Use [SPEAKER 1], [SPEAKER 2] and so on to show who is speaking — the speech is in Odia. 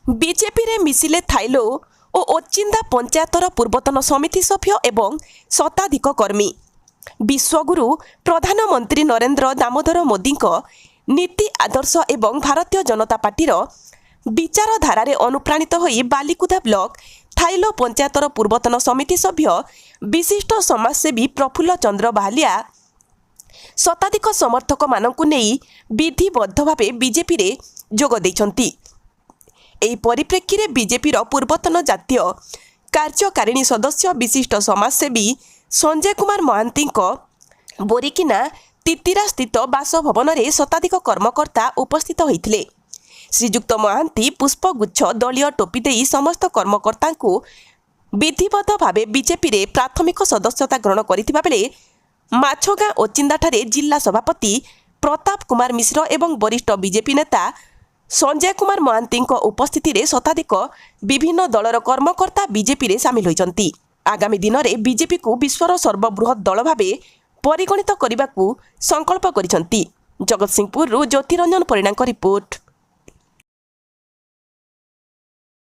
[SPEAKER 1] ବିଜେପିରେ ମିଶିଲେ ଥାଇଲୋ ଓ ଓଚିନ୍ଦା ପଞ୍ଚାୟତର ପୂର୍ବତନ ସମିତି ସଭ୍ୟ ଏବଂ ଶତାଧିକ କର୍ମୀ। ବିଶ୍ୱଗୁରୁ ପ୍ରଧାନମନ୍ତ୍ରୀ ନରେନ୍ଦ୍ର ଦାମୋଦର ମୋଦିଙ୍କ ନୀତି ଆଦର୍ଶ ଏବଂ ଭାରତୀୟ ଜନତା ପାର୍ଟିର ବିଚାରଧାରାରେ ଅନୁପ୍ରାଣିତ ହୋଇ ବାଲିକୁଦା ବ୍ଲକ ଥାଇଲୋ ପଞ୍ଚାୟତର ପୂର୍ବତନ ସମିତି ସଭ୍ୟ ବିଶିଷ୍ଟ ସମାଜସେବୀ ପ୍ରଫୁଲ୍ଲ ଚନ୍ଦ୍ର ବାହାଲିଆ ଶତାଧିକ ସମର୍ଥକମାନଙ୍କୁ ନେଇ ବିଧିବଦ୍ଧ ଭାବେ ବିଜେପିରେ ଯୋଗ ଦେଇଛନ୍ତି। ଏହି ପରିପ୍ରେକ୍ଷୀରେ ବିଜେପିର ପୂର୍ବତନ ଜାତୀୟ କାର୍ଯ୍ୟକାରିଣୀ ସଦସ୍ୟ ବିଶିଷ୍ଟ ସମାଜସେବୀ ସଞ୍ଜୟ କୁମାର ମହାନ୍ତିଙ୍କ ବୋରିକିନା ତିତିରାସ୍ଥିତ ବାସଭବନରେ ଶତାଧିକ କର୍ମକର୍ତ୍ତା ଉପସ୍ଥିତ ହୋଇଥିଲେ। ଶ୍ରୀଯୁକ୍ତ ମହାନ୍ତି ପୁଷ୍ପଗୁଚ୍ଛ ଦଳୀୟ ଟୋପି ଦେଇ ସମସ୍ତ କର୍ମକର୍ତ୍ତାଙ୍କୁ ବିଧିବଦ୍ଧ ଭାବେ ବିଜେପିରେ ପ୍ରାଥମିକ ସଦସ୍ୟତା ଗ୍ରହଣ କରିଥିବା ବେଳେ ମାଛଗାଁ ଓଚିନ୍ଦାଠାରେ ଜିଲ୍ଲା ସଭାପତି ପ୍ରତାପ କୁମାର ମିଶ୍ର ଏବଂ ବରିଷ୍ଠ ବିଜେପି ନେତା ସଞ୍ଜୟ କୁମାର ମହାନ୍ତିଙ୍କ ଉପସ୍ଥିତିରେ ଶତାଧିକ ବିଭିନ୍ନ ଦଳର କର୍ମକର୍ତ୍ତା ବିଜେପିରେ ସାମିଲ ହୋଇଛନ୍ତି। ଆଗାମୀ ଦିନରେ ବିଜେପିକୁ ବିଶ୍ୱର ସର୍ବବୃହତ୍ ଦଳ ଭାବେ ପରିଗଣିତ କରିବାକୁ ସଂକଳ୍ପ କରିଛନ୍ତି। ଜଗତସିଂହପୁରରୁ ଜ୍ୟୋତିରଞ୍ଜନ ପରିଡ଼ାଙ୍କ ରିପୋର୍ଟ।